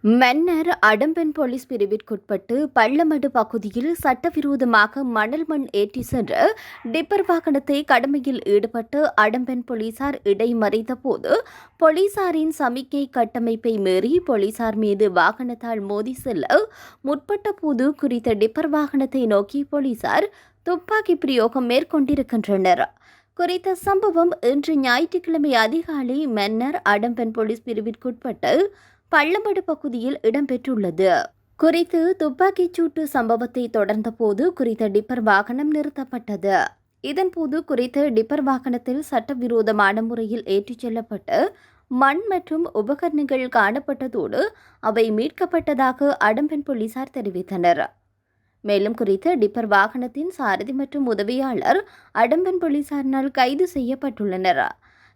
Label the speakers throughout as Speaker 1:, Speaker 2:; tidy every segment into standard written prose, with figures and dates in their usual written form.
Speaker 1: மன்னர் அடம்பன் போலீஸ் பிரிவிற்குட்பட்டு பள்ளமடு பகுதியில் சட்டவிரோதமாக மணல் மண் ஏற்றி சென்ற டிப்பர் வாகனத்தை கடமையில் ஈடுபட்டு அடம்பன் போலீசார் இடைமறித்த போது போலீசாரின் சமிக்கை கட்டமைப்பை மீறி போலீசார் மீது வாகனத்தால் மோதி செல்ல முற்பட்ட போது குறித்த டிப்பர் வாகனத்தை நோக்கி போலீசார் துப்பாக்கி பிரயோகம் மேற்கொண்டிருக்கின்றனர். குறித்த சம்பவம் இன்று ஞாயிற்றுக்கிழமை அதிகாலை மன்னர் அடம்பன் போலீஸ் பிரிவிற்குட்பட்டு பள்ளமடு பகுதியில் இடம்பெற்றுள்ளது. குறித்து துப்பாக்கிச் சூட்டு சம்பவத்தை தொடர்ந்தபோது குறித்த டிப்பர் வாகனம் நிறுத்தப்பட்டது. இதன்போது குறித்த டிப்பர் வாகனத்தில் சட்டவிரோதமான முறையில் ஏற்றிச் செல்லப்பட்டு மண் மற்றும் உபகரணங்கள் காணப்பட்டதோடு அவை மீட்கப்பட்டதாக அடம்பன் போலீசார் தெரிவித்தனர். மேலும் குறித்த டிப்பர் வாகனத்தின் சாரதி மற்றும் உதவியாளர் அடம்பன் போலீசாரினால் கைது செய்யப்பட்டுள்ளனர்.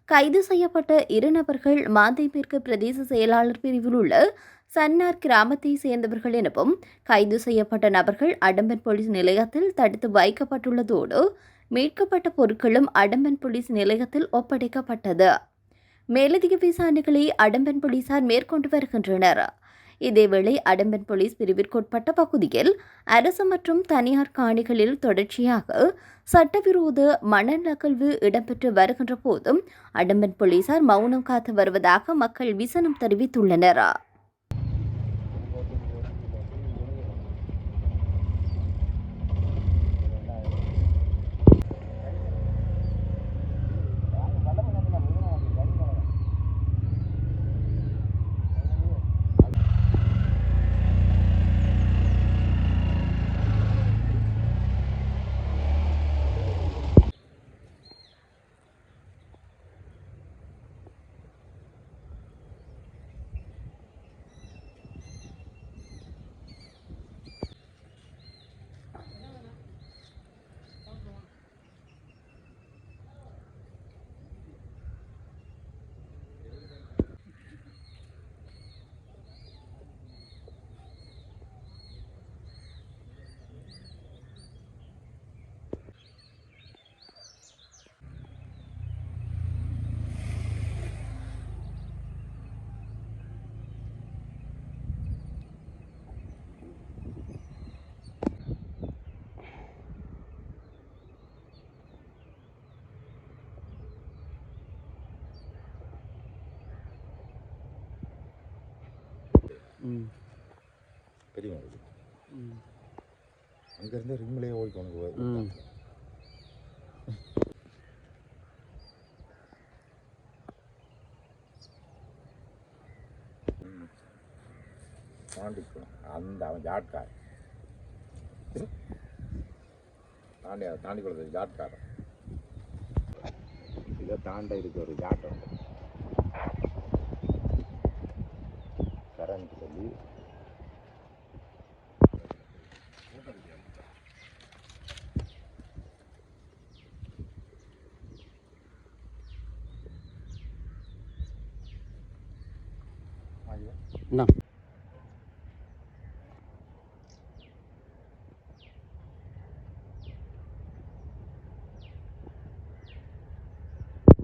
Speaker 1: கைது செய்யப்பட்ட இரு நபர்கள் மாந்தைமேற்கு பிரதேச செயலாளர் பிரிவில் உள்ள சன்னார் கிராமத்தை சேர்ந்தவர்கள் எனவும் கைது செய்யப்பட்ட நபர்கள் அடம்பன் போலீஸ் நிலையத்தில் தடுத்து வைக்கப்பட்டுள்ளதோடு மீட்கப்பட்ட பொருட்களும் அடம்பன் போலீஸ் நிலையத்தில் ஒப்படைக்கப்பட்டது. மேலதிக விசாரணைகளை அடம்பன் போலீசார் மேற்கொண்டு வருகின்றனர். இதேவேளை அடம்பன் போலீஸ் பிரிவிற்குட்பட்ட பகுதியில் அரசு மற்றும் தனியார் காணிகளில் தொடர்ச்சியாக சட்டவிரோத மணல் அகழ்வு இடம்பெற்று வருகின்ற போதும் அடம்பன் போலீசார் மௌனம் காத்து வருவதாக மக்கள் விசனம் தெரிவித்துள்ளனர்.
Speaker 2: பெரிய அங்கேருந்து ரிம்லேயே ஓடிக்கணும். தாண்டிக்கணும் அந்த அவன் ஜாட்கார் தாண்டி கொடுத்தது ஜாட்காரன். இதை தாண்ட இருக்கு ஒரு ஜாட்டம் கரண்ட் சொல்லி
Speaker 3: என்ன